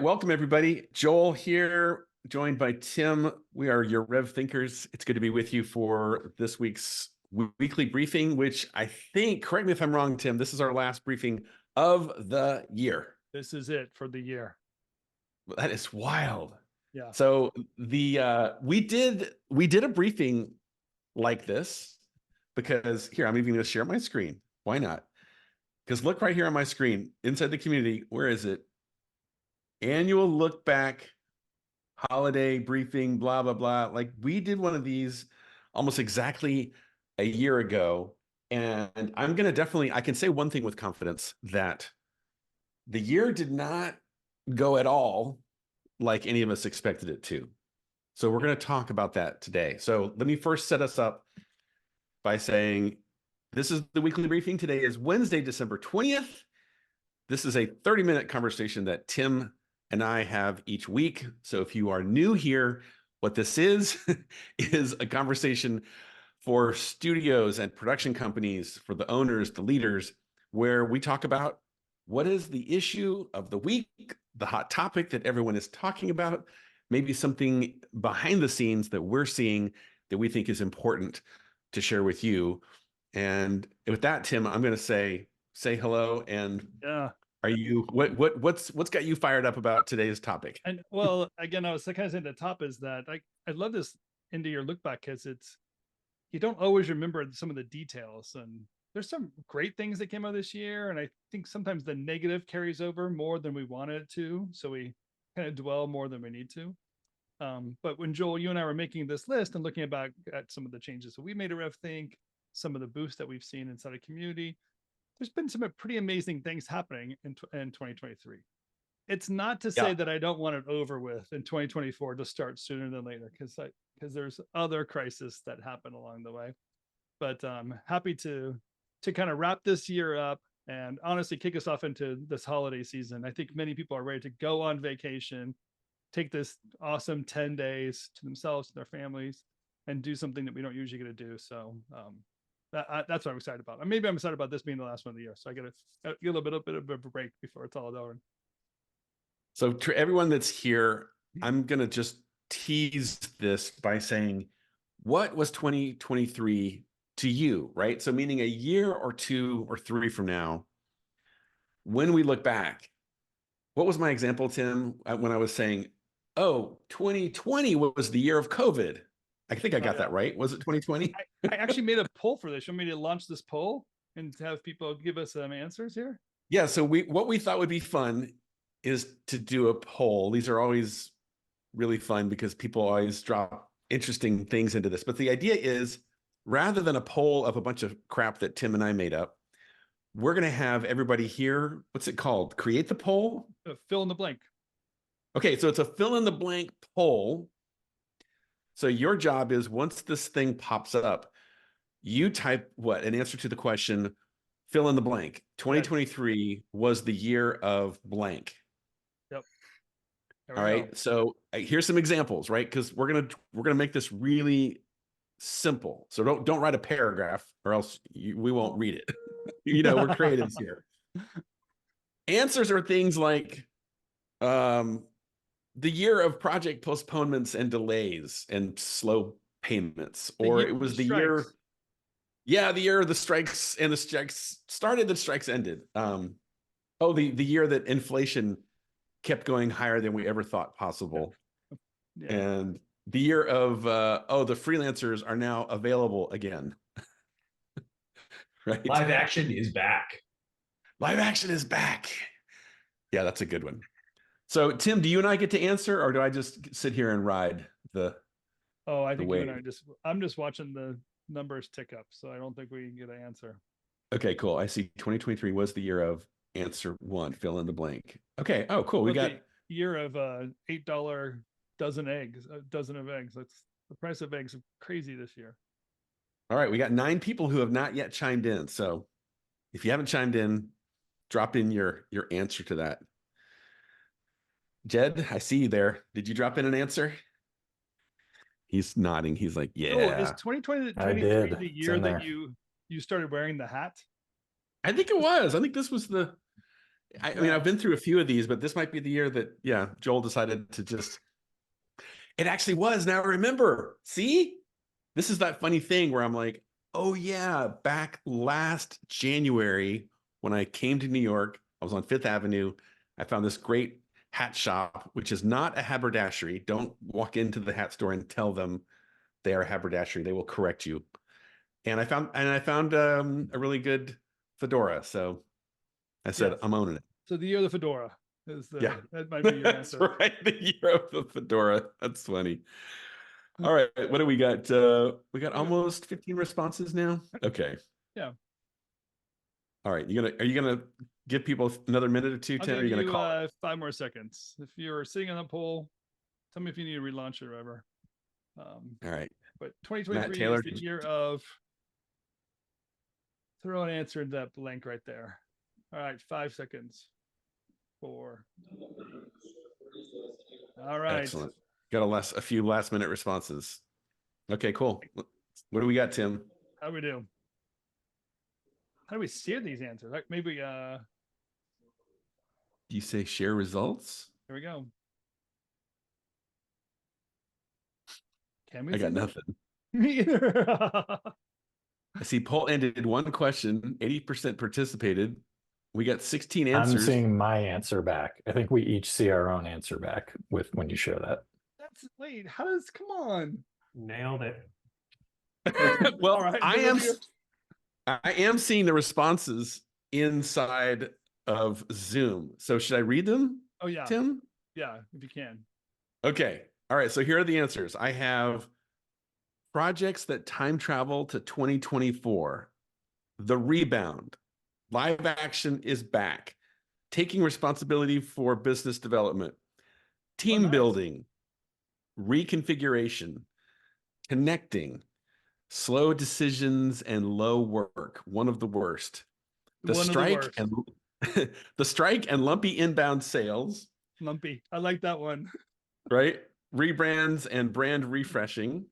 Welcome everybody. Joel here, joined by Tim. We are your Rev Thinkers. It's good to be with you for this week's weekly briefing, which I think, correct me if I'm wrong, Tim, this is our last briefing of the year. This is it for the year. That is wild. Yeah. So we did a briefing like this because here, I'm even going to share my screen. Why not? Because look right here on my screen, inside the community, where is it? Annual look back, holiday briefing, blah, blah, blah. Like we did one of these almost exactly a year ago. And I'm going to definitely, I can say one thing with confidence, that the year did not go at all like any of us expected it to. So we're going to talk about that today. So let me first set us up by saying, this is the weekly briefing. Today is Wednesday, December 20th. This is a 30-minute conversation that Tim and I have each week. So if you are new here, what this is a conversation for studios and production companies, for the owners, the leaders, where we talk about what is the issue of the week, the hot topic that everyone is talking about, maybe something behind the scenes that we're seeing that we think is important to share with you. And with that, Tim, I'm going to say hello. And Yeah. Are you what's got you fired up about today's topic? And well, again, I was kind of saying the top is that I love this into your look back because you don't always remember some of the details, and there's some great things that came out this year, and I think sometimes the negative carries over more than we wanted it to, so we kind of dwell more than we need to. But when Joel, you and I were making this list and looking back at some of the changes that we made at RevThink, some of the boosts that we've seen inside of community, there's been some pretty amazing things happening in 2023. It's not to say that I don't want it over with in 2024 to start sooner than later, because there's other crises that happen along the way. But I'm happy to kind of wrap this year up and honestly kick us off into this holiday season. I think many people are ready to go on vacation, take this awesome 10 days to themselves, to their families, and do something that we don't usually get to do. So that's what I'm excited about. And maybe I'm excited about this being the last one of the year. So I get a little bit of a break before it's all over. So to everyone that's here, I'm going to just tease this by saying, what was 2023 to you, right? So meaning a year or two or three from now, when we look back, what was my example, Tim, when I was saying, oh, 2020 was the year of COVID? I think I got that right. Was it 2020? I actually made a poll for this. You want me to launch this poll and have people give us some answers here? Yeah. So what we thought would be fun is to do a poll. These are always really fun because people always drop interesting things into this. But the idea is, rather than a poll of a bunch of crap that Tim and I made up, we're going to have everybody here. What's it called? Create the poll? Fill in the blank. Okay. So it's a fill in the blank poll. So your job is, once this thing pops up, you type an answer to the question, fill in the blank. 2023 was the year of blank. Yep. All right. So here's some examples, right? Because we're gonna make this really simple. So don't write a paragraph, or else we won't read it. We're creatives here. Answers are things like, the year of project postponements and delays and slow payments, or it was the year. Yeah, the year of the strikes, and the strikes started, the strikes ended. The year that inflation kept going higher than we ever thought possible. Yeah. And the year of, the freelancers are now available again. Right? Live action is back. Live action is back. Yeah, that's a good one. So, Tim, do you and I get to answer, or do I just sit here and ride the? Oh, I think you and I'm just watching the numbers tick up, so I don't think we can get an answer. Okay, cool. I see 2023 was the year of answer one, fill in the blank. Okay. Oh, cool. We got year of $8 dozen eggs, a dozen of eggs. That's the price of eggs are crazy this year. All right, we got 9 people who have not yet chimed in. So if you haven't chimed in, drop in your answer to that. Jed, I see you there. Did you drop in an answer? He's nodding. He's like, yeah. Oh, is 2023 the year that you started wearing the hat? I think it was. I think this was the I mean, I've been through a few of these, but this might be the year that, yeah, Joel decided to just, it actually was. Now I remember, see, this is that funny thing where I'm like, oh yeah, back last January when I came to New York, I was on Fifth Avenue. I found this great hat shop, which is not a haberdashery. Don't walk into the hat store and tell them they are a haberdashery. They will correct you. And I found a really good fedora. So I said, Yes. I'm owning it. So the year of the fedora Yeah, that might be your that's answer. right. The year of the fedora. That's funny. All right, what do we got? We got almost 15 responses now. Okay. Yeah. All right. Are you gonna give people another minute or two, I'll Tim? Or are give you gonna you call it? 5 more seconds. If you're sitting on the poll, tell me if you need to relaunch it or whatever. All right. But Matt 2023 Taylor. is the year of, throw an answer in that blank right there. All right, 5 seconds. 4. All right. Excellent. Got a few last minute responses. Okay, cool. What do we got, Tim? How do we do? How do we steer these answers? Like maybe Do you say share results? here we go. Can we I got see that? nothing. Me either. I see poll ended one question, 80% participated. We got 16 I'm answers. seeing my answer back. I think we each see our own answer back with when you share that. Wait, how does, come on. Nailed it. Well, All right, I am seeing the responses inside of Zoom. So should I read them? Oh yeah. Tim? Yeah, if you can. Okay. All right. So here are the answers. I have projects that time travel to 2024, The Rebound, live action is back, taking responsibility for business development, team building, reconfiguration, connecting, slow decisions and low work, one of the worst. The strike and lumpy inbound sales. Lumpy. I like that one. Right? Rebrands and brand refreshing,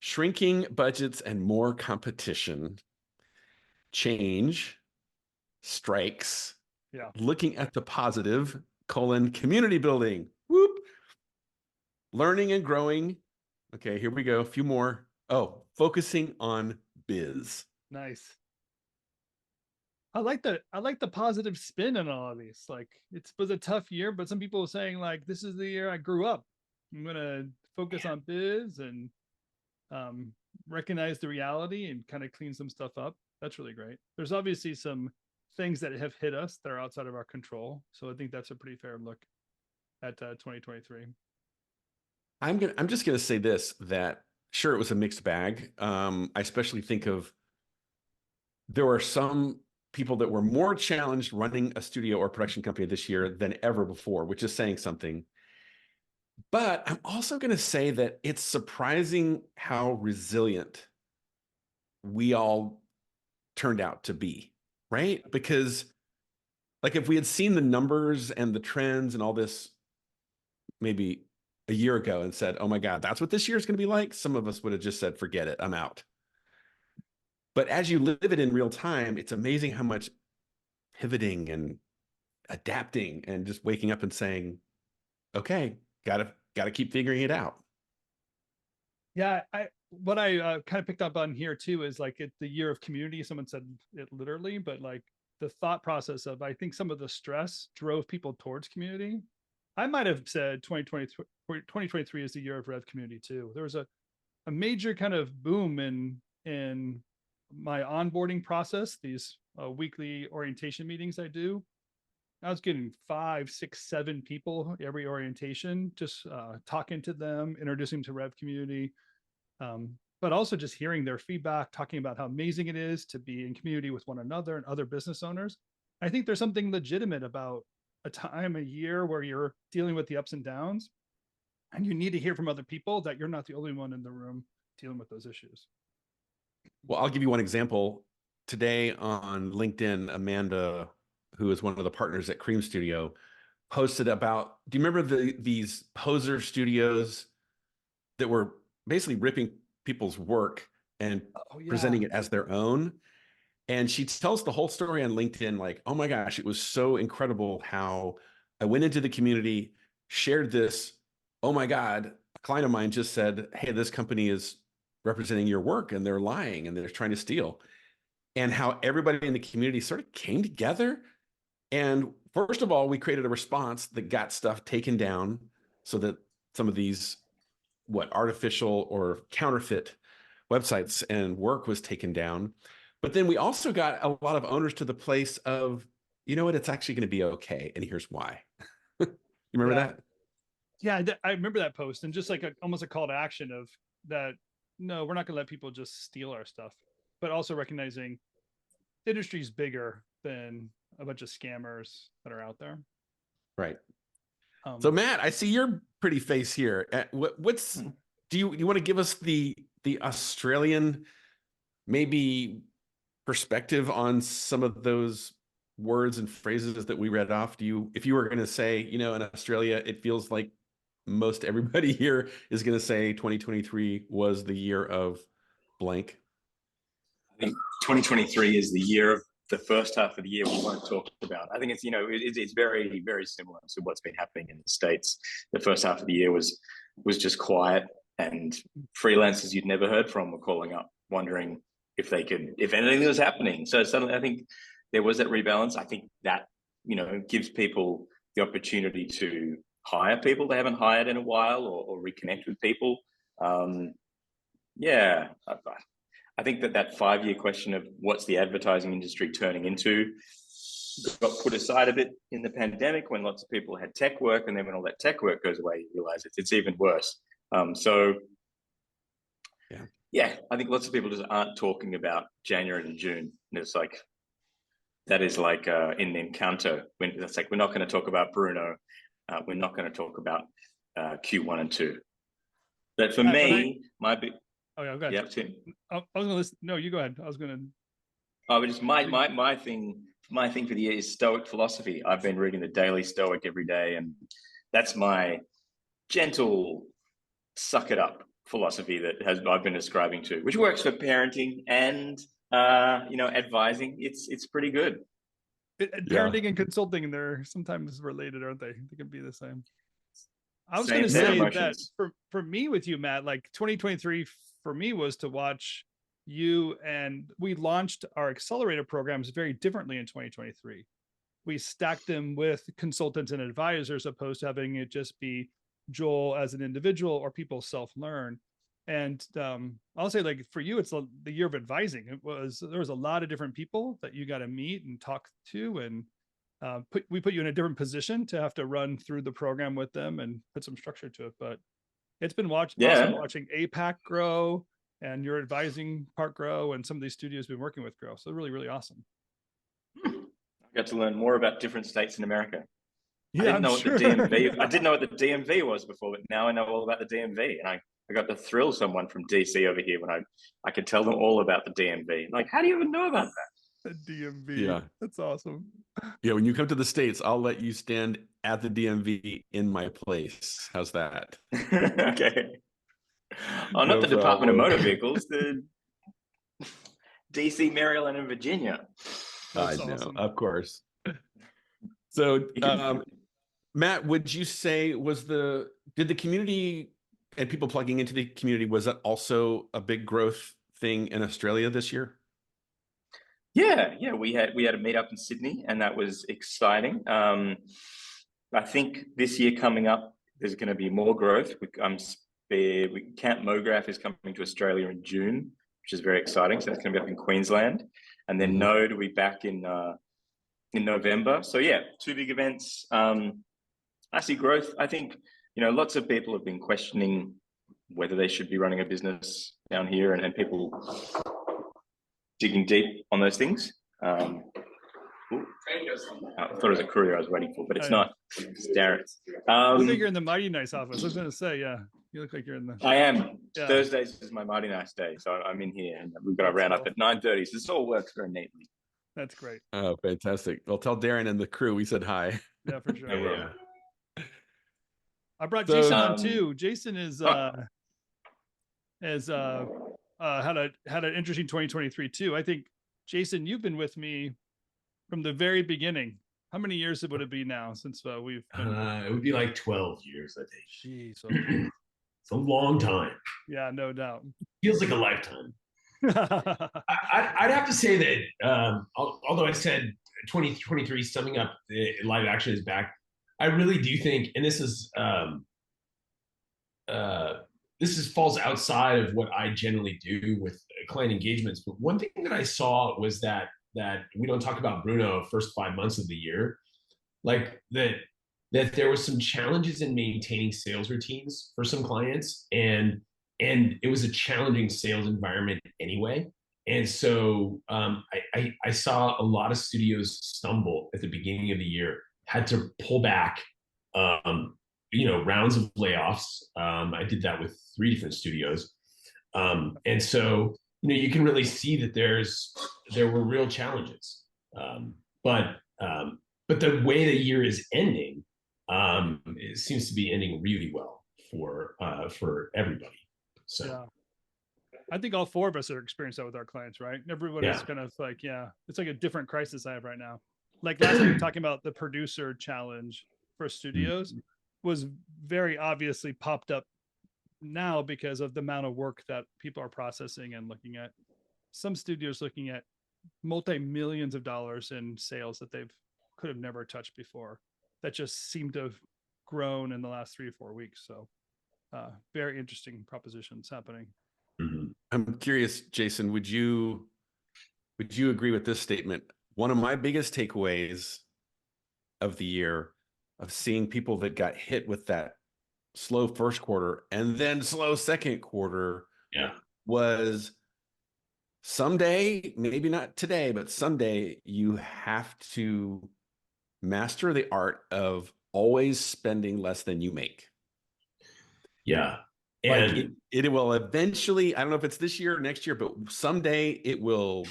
shrinking budgets and more competition, change, strikes, looking at the positive, community building, whoop, learning and growing. Okay, here we go. A few more. Oh, focusing on biz. Nice. I like the positive spin in all of these. Like it was a tough year, but some people are saying like, this is the year I grew up. I'm going to focus on biz and recognize the reality and kind of clean some stuff up. That's really great. There's obviously some things that have hit us that are outside of our control. So I think that's a pretty fair look at 2023. I'm just going to say this, that sure, it was a mixed bag. I especially think of, there were some people that were more challenged running a studio or production company this year than ever before, which is saying something. But I'm also going to say that it's surprising how resilient we all turned out to be, right? Because like if we had seen the numbers and the trends and all this maybe a year ago and said, oh my God, that's what this year is going to be like, some of us would have just said, forget it, I'm out. But as you live it in real time, it's amazing how much pivoting and adapting and just waking up and saying, okay, gotta keep figuring it out. Yeah, what I kind of picked up on here too is like the year of community. Someone said it literally, but like the thought process of, I think some of the stress drove people towards community. I might have said 2023 is the year of RevCommunity too. There was a major kind of boom in my onboarding process, these weekly orientation meetings I do. I was getting 5, 6, 7 people every orientation, just talking to them, introducing them to RevCommunity, but also just hearing their feedback, talking about how amazing it is to be in community with one another and other business owners. I think there's something legitimate about a year where you're dealing with the ups and downs, and you need to hear from other people that you're not the only one in the room dealing with those issues. Well, I'll give you one example. Today on LinkedIn, Amanda, who is one of the partners at Cream Studio, posted about, do you remember these poser studios that were basically ripping people's work and presenting it as their own? And she tells the whole story on LinkedIn, like, oh my gosh, it was so incredible how I went into the community, shared this. Oh my God, a client of mine just said, hey, this company is representing your work and they're lying and they're trying to steal. And how everybody in the community sort of came together. And first of all, we created a response that got stuff taken down so that some of these, artificial or counterfeit websites and work was taken down. But then we also got a lot of owners to the place of, you know what, it's actually going to be okay. And here's why. You remember Yeah. that? Yeah, I remember that post, and just like almost a call to action of that. No, we're not going to let people just steal our stuff, but also recognizing the industry's bigger than a bunch of scammers that are out there. Right. So Matt, I see your pretty face here. What's do you want to give us the Australian maybe perspective on some of those words and phrases that we read off? If you were going to say, in Australia, it feels like most everybody here is going to say 2023 was the year of blank. I think 2023 is the year of the first half of the year we won't talk about. I think it's, it's very, very similar to what's been happening in the States. The first half of the year was just quiet, and freelancers you'd never heard from were calling up, wondering if anything was happening. So suddenly I think there was that rebalance. I think that, gives people the opportunity to hire people they haven't hired in a while, or reconnect with people. I think that 5-year question of what's the advertising industry turning into got put aside a bit in the pandemic when lots of people had tech work, and then when all that tech work goes away, you realize it's even worse. I think lots of people just aren't talking about January and June. And it's like, that is like in Encanto, when it's like, we're not going to talk about Bruno. We're not going to talk about Q1 and 2. But for me, my big... Oh yeah, go ahead. Yeah, Tim. I was going to listen. No, you go ahead. I was going to... Oh, but just my thing for the year is Stoic philosophy. I've been reading the Daily Stoic every day, and that's my gentle suck it up philosophy I've been ascribing to, which works for parenting and advising. It's pretty good. Parenting and consulting, they're sometimes related, aren't they? They can be the same. I was going to say that for me with you, Matt, like 2023 for me was to watch you, and we launched our accelerator programs very differently in 2023. We stacked them with consultants and advisors, opposed to having it just be Joel as an individual or people self-learn. And I'll say, like, for you, it's the year of advising. There was a lot of different people that you got to meet and talk to, and we put you in a different position to have to run through the program with them and put some structure to it. But it's been awesome watching APAC grow and your advising part grow, and some of these studios we've been working with grow. So really, really awesome. I got to learn more about different states in America. Yeah, I didn't know what the DMV. I didn't know what the DMV was before, but now I know all about the DMV, and I got to thrill someone from DC over here when I could tell them all about the DMV. Like, how do you even know about that? The DMV. Yeah, that's awesome. Yeah, when you come to the States, I'll let you stand at the DMV in my place. How's that? Okay. Oh, not the Department of Motor Vehicles, the DC, Maryland, and Virginia. I know, of course. So, Matt, would you say did the community and people plugging into the community, was that also a big growth thing in Australia this year? Yeah, we had a meetup in Sydney, and that was exciting. I think this year coming up, there's going to be more growth. Camp MoGraph is coming to Australia in June, which is very exciting. So that's going to be up in Queensland, and then Node will be back in November. So yeah, 2 big events. I see growth. I think lots of people have been questioning whether they should be running a business down here, and people digging deep on those things. I thought it was a courier I was waiting for, but it's not. It's Darren. I think you're in the Mighty Nice office. I was going to say, yeah, you look like you're in the... I am. Yeah. Thursdays is my Mighty Nice day, so I'm in here, and we've got to round up at 9:30, so this all works very neatly. That's great. Oh, fantastic. Well, tell Darren and the crew we said hi. Yeah, for sure. Yeah. I brought Jason on too. Jason is had an interesting 2023 too. I think Jason, you've been with me from the very beginning. How many years would it be now since we've been? It would be like 12 years, I Jeez, think. It's a long time. yeah, no doubt. Feels like a lifetime. I'd have to say that, although I said 2023 summing up live action is back, I really do think, and this is falls outside of what I generally do with client engagements. But one thing that I saw was that we don't talk about Bruno first 5 months of the year, like that there was some challenges in maintaining sales routines for some clients, and it was a challenging sales environment anyway. And so I saw a lot of studios stumble at the beginning of the year, had to pull back, rounds of layoffs. I did that with 3 different studios. And so, you can really see that there were real challenges. But the way the year is ending, it seems to be ending really well for everybody. So yeah. I think all 4 of us are experiencing that with our clients, right? Everybody's kind of like, it's like a different crisis I have right now. Like last time we were talking about the producer challenge for studios was very obviously popped up now because of the amount of work that people are processing and looking at. Some studios looking at multi-millions of dollars in sales that they've could have never touched before. That just seemed to have grown in the last 3 or 4 weeks. So very interesting propositions happening. I'm curious, Jason, would you agree with this statement? One of my biggest takeaways of the year of seeing people that got hit with that slow first quarter and then slow second quarter was someday, maybe not today, but someday you have to master the art of always spending less than you make. Yeah. Like And it will eventually, I don't know if it's this year or next year, but someday it will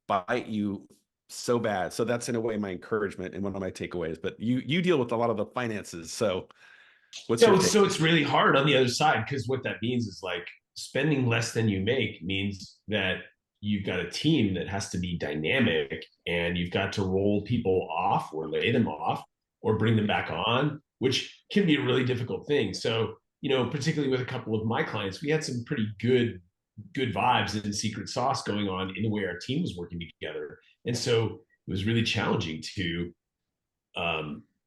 bite you so bad. So that's in a way my encouragement and one of my takeaways. But you deal with a lot of the finances. So what's your take? So it's really hard on the other side, because what that means is like spending less than you make means that you've got a team that has to be dynamic, and you've got to roll people off or lay them off or bring them back on, which can be a really difficult thing. So, particularly with a couple of my clients, we had some pretty good vibes and secret sauce going on in the way our team was working together. And so it was really challenging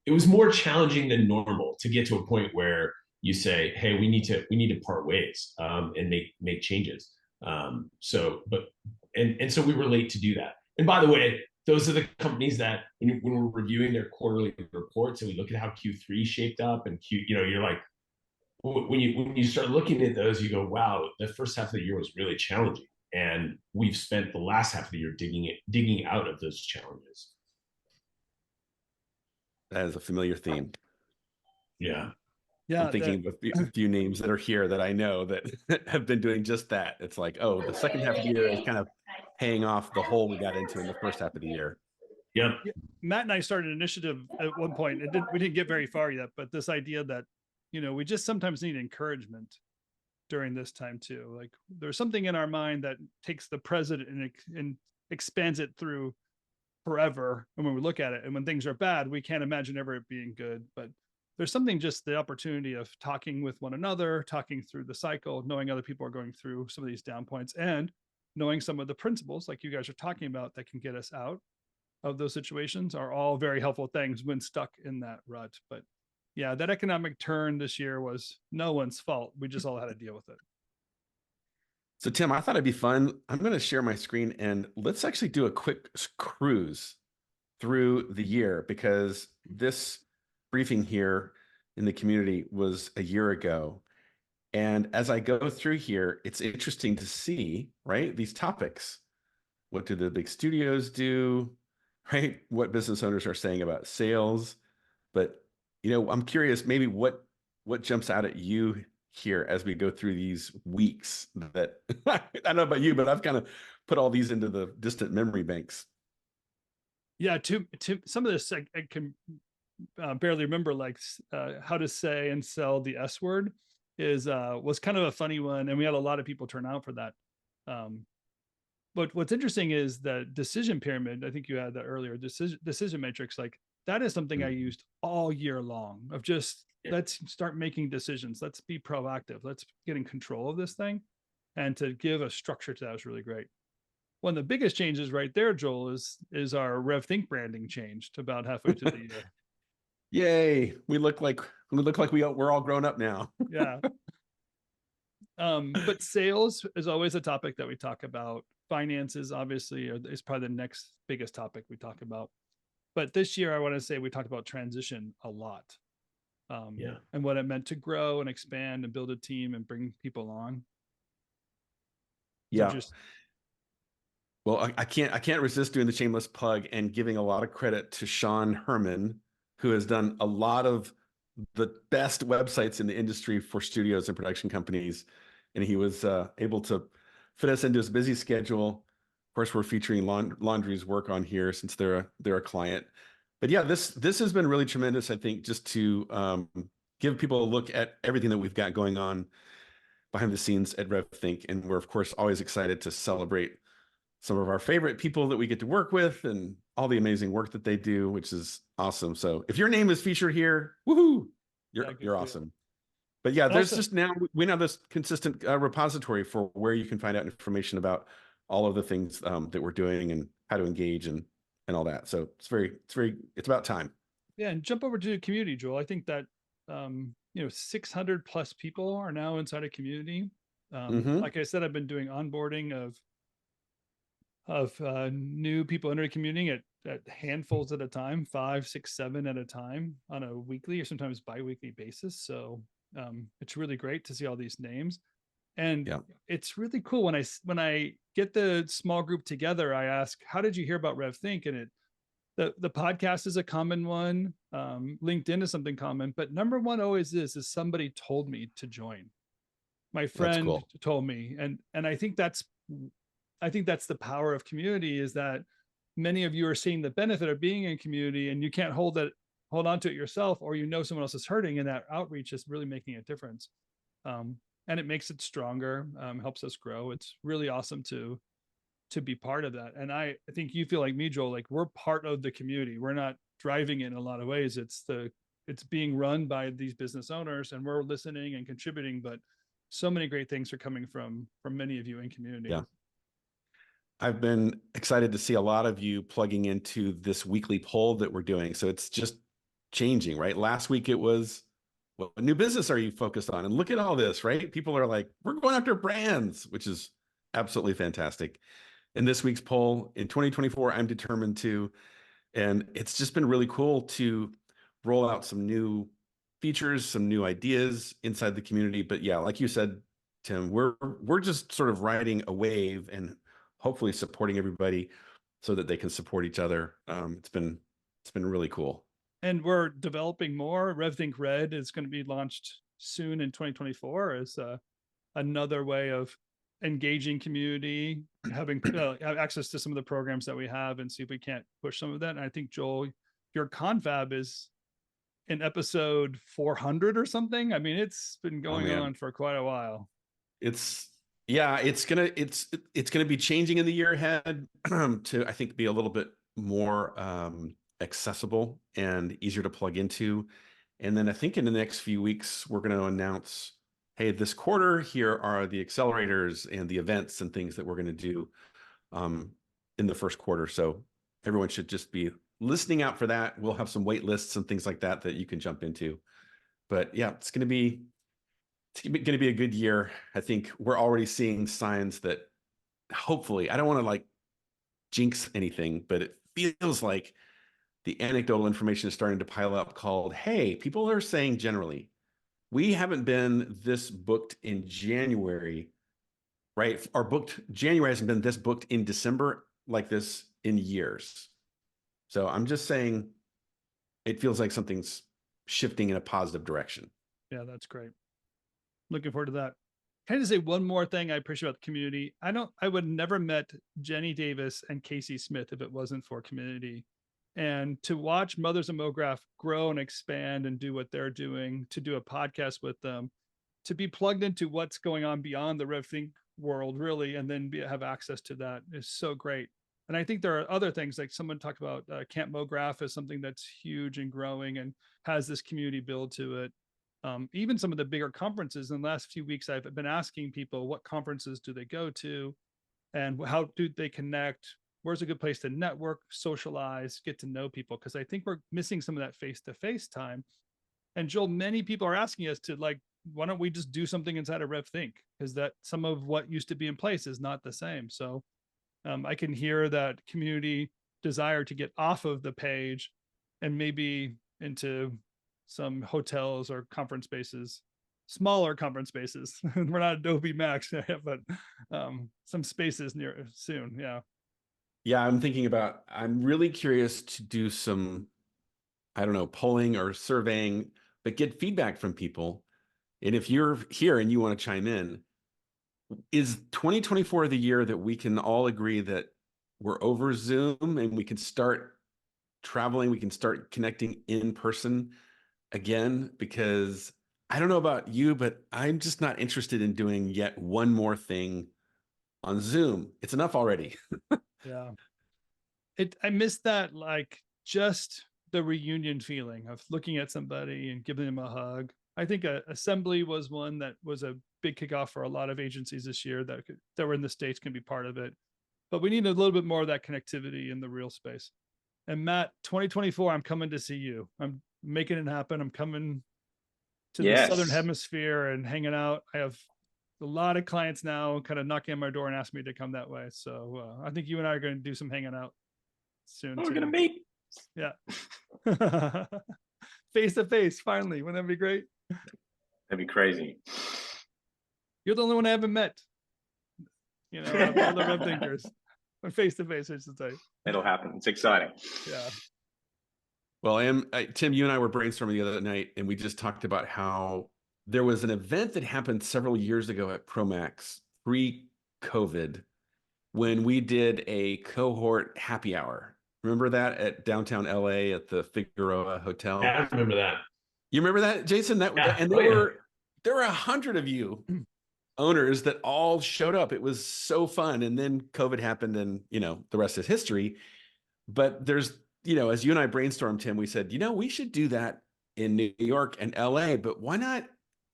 it was more challenging than normal to get to a point where you say, hey, we need to part ways and make changes. So we were late to do that. And by the way, those are the companies that when we're reviewing their quarterly reports and we look at how Q3 shaped up and you're like, when you start looking at those, you go, wow, the first half of the year was really challenging. And we've spent the last half of the year digging out of those challenges. That is a familiar theme. Yeah. I'm thinking of a few names that are here that I know that have been doing just that. It's like, oh, the second half of the year is kind of paying off the hole we got into in the first half of the year. Yep. Matt and I started an initiative at one point. We didn't get very far yet, but this idea that, we just sometimes need encouragement during this time too. Like there's something in our mind that takes the present and expands it through forever. And when we look at it and when things are bad, we can't imagine ever it being good. But there's something, just the opportunity of talking with one another, talking through the cycle, knowing other people are going through some of these down points, and knowing some of the principles like you guys are talking about that can get us out of those situations are all very helpful things when stuck in that rut. But yeah, that economic turn this year was no one's fault. We just all had to deal with it. So Tim, I thought it'd be fun. I'm going to share my screen and let's actually do a quick cruise through the year, because this briefing here in the community was a year ago. And as I go through here, it's interesting to see, right, these topics. What do the big studios do, right? What business owners are saying about sales. But, I'm curious, maybe what jumps out at you here as we go through these weeks that I don't know about you, but I've kind of put all these into the distant memory banks. Yeah, to some of this I can barely remember, like how to say and sell the S word was kind of a funny one, and we had a lot of people turn out for that. But what's interesting is the decision pyramid. I think you had that earlier. Decision matrix, like that is something I used all year long of just let's start making decisions. Let's be proactive. Let's get in control of this thing. And to give a structure to that was really great. One of the biggest changes right there, Joel, is our RevThink branding changed about halfway through the year. Yay. We look like we're all grown up now. Yeah. But sales is always a topic that we talk about. Finances, obviously, is probably the next biggest topic we talk about. But this year, I want to say we talked about transition a lot. And what it meant to grow and expand and build a team and bring people on. Yeah. Well, I can't resist doing the shameless plug and giving a lot of credit to Sean Herman, who has done a lot of the best websites in the industry for studios and production companies. And he was able to fit us into his busy schedule. Of course, we're featuring Laundry's work on here since they're a client. But yeah, this has been really tremendous, I think, just to give people a look at everything that we've got going on behind the scenes at RevThink. And we're, of course, always excited to celebrate some of our favorite people that we get to work with and all the amazing work that they do, which is awesome. So if your name is featured here, woohoo, you're awesome. But yeah, there's just now, we have this consistent repository for where you can find out information about all of the things that we're doing and how to engage and all that. So it's about time. Yeah. And jump over to the community, Joel. I think that, 600 plus people are now inside a community. Like I said, I've been doing onboarding of new people into the community at handfuls at a time, 5, 6, 7 at a time on a weekly or sometimes bi-weekly basis. So it's really great to see all these names. And it's really cool when I get the small group together, I ask, how did you hear about RevThink? And the podcast is a common one. LinkedIn is something common, but number one always is somebody told me to join. My friend told me. And I think that's the power of community, is that many of you are seeing the benefit of being in community and you can't hold on to it yourself, or someone else is hurting, and that outreach is really making a difference. And it makes it stronger, helps us grow. It's really awesome to be part of that. And I think you feel like me, Joel, like we're part of the community. We're not driving it in a lot of ways. It's being run by these business owners and we're listening and contributing, but so many great things are coming from many of you in community. Yeah. I've been excited to see a lot of you plugging into this weekly poll that we're doing. So it's just changing, right? Last week it was, what new business are you focused on? And look at all this, right? People are like, we're going after brands, which is absolutely fantastic. In this week's poll, in 2024, I'm determined to, and it's just been really cool to roll out some new features, some new ideas inside the community. But yeah, like you said, Tim, we're just sort of riding a wave and hopefully supporting everybody so that they can support each other. It's been really cool. And we're developing more. RevThink Red is going to be launched soon in 2024 as another way of engaging community, having access to some of the programs that we have, and see if we can't push some of that. And I think, Joel, your confab is in episode 400 or something. I mean, it's been going on for quite a while. It's gonna be changing in the year ahead to, I think, be a little bit more accessible and easier to plug into. And then I think in the next few weeks, we're going to announce, hey, this quarter, here are the accelerators and the events and things that we're going to do in the first quarter. So everyone should just be listening out for that. We'll have some wait lists and things like that you can jump into. But yeah, it's going to be a good year. I think we're already seeing signs that hopefully, I don't want to like jinx anything, but it feels like the anecdotal information is starting to pile up called, hey, people are saying generally, we haven't been this booked in January, right? January hasn't been this booked in December like this in years. So I'm just saying it feels like something's shifting in a positive direction. Yeah, that's great. Looking forward to that. Can I just say one more thing I appreciate about the community? I would never met Jenny Davis and Casey Smith if it wasn't for community. And to watch Mothers of MoGraph grow and expand and do what they're doing, to do a podcast with them, to be plugged into what's going on beyond the RevThink world really, and then have access to that is so great. And I think there are other things, like someone talked about Camp MoGraph is something that's huge and growing and has this community build to it. Even some of the bigger conferences in the last few weeks, I've been asking people what conferences do they go to and how do they connect? Where's a good place to network, socialize, get to know people? Because I think we're missing some of that face-to-face time. And Joel, many people are asking us to, like, why don't we just do something inside of RevThink? Because that some of what used to be in place is not the same. So I can hear that community desire to get off of the page and maybe into some hotels or conference spaces, smaller conference spaces. We're not Adobe Max, but some spaces near soon. Yeah. Yeah, I'm really curious to do some, I don't know, polling or surveying, but get feedback from people. And if you're here and you want to chime in, is 2024 the year that we can all agree that we're over Zoom and we can start traveling, we can start connecting in person again? Because I don't know about you, but I'm just not interested in doing yet one more thing on Zoom. It's enough already. Yeah. I miss that, like, just the reunion feeling of looking at somebody and giving them a hug. I think Assembly was one that was a big kickoff for a lot of agencies this year that were in the States can be part of it. But we need a little bit more of that connectivity in the real space. And Matt, 2024, I'm coming to see you. I'm making it happen. I'm coming to the Southern Hemisphere and hanging out. I have a lot of clients now kind of knocking on my door and asking me to come that way. So I think you and I are going to do some hanging out soon. We're going to meet. Yeah. Face to face, finally. Wouldn't that be great? That'd be crazy. You're the only one I haven't met. You know, of all the Rev thinkers. Face to face, I should say. It'll happen. It's exciting. Yeah. Well, Tim, you and I were brainstorming the other night, and we just talked about how there was an event that happened several years ago at Promax, pre-COVID, when we did a cohort happy hour. Remember that at downtown LA at the Figueroa Hotel? Yeah, I remember that. You remember that, Jason? There were 100 of you owners that all showed up. It was so fun. And then COVID happened, and the rest is history. But there's, as you and I brainstormed, Tim, we said, we should do that in New York and LA, but why not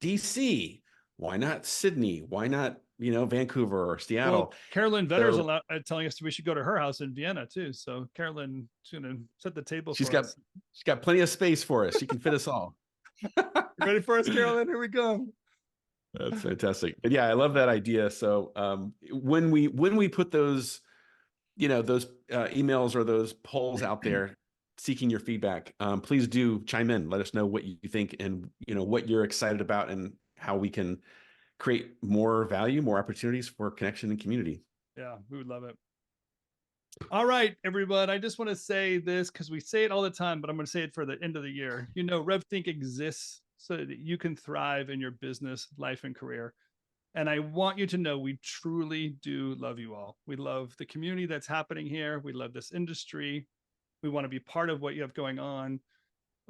DC? Why not Sydney? Why not, Vancouver or Seattle? Well, Carolyn Vetter's telling us we should go to her house in Vienna too. So Carolyn's going to set the table. She's got plenty of space for us. She can fit us all. Ready for us, Carolyn? Here we go. That's fantastic. But yeah, I love that idea. So when we put those, those emails or those polls out there seeking your feedback, please do chime in. Let us know what you think and what you're excited about and how we can create more value, more opportunities for connection and community. Yeah, we would love it. All right, everyone. I just want to say this because we say it all the time, but I'm going to say it for the end of the year. RevThink exists so that you can thrive in your business, life, and career. And I want you to know we truly do love you all. We love the community that's happening here. We love this industry. We want to be part of what you have going on.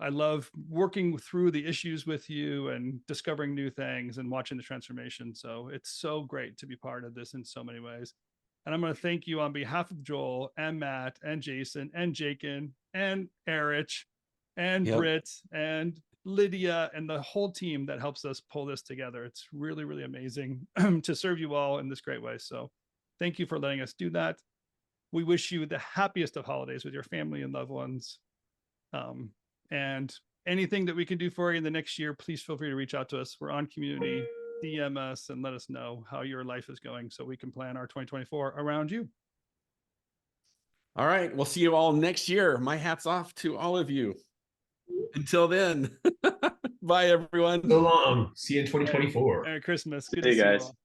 I love working through the issues with you and discovering new things and watching the transformation. So it's so great to be part of this in so many ways. And I'm going to thank you on behalf of Joel and Matt and Jason and Jakin and Erich and Britt and Lydia and the whole team that helps us pull this together. It's really, really amazing to serve you all in this great way. So thank you for letting us do that. We wish you the happiest of holidays with your family and loved ones. And anything that we can do for you in the next year, please feel free to reach out to us. We're on community, DM us, and let us know how your life is going so we can plan our 2024 around you. All right. We'll see you all next year. My hat's off to all of you. Until then, bye, everyone. So long. See you in 2024. Merry Christmas. Good See to you see guys. you all.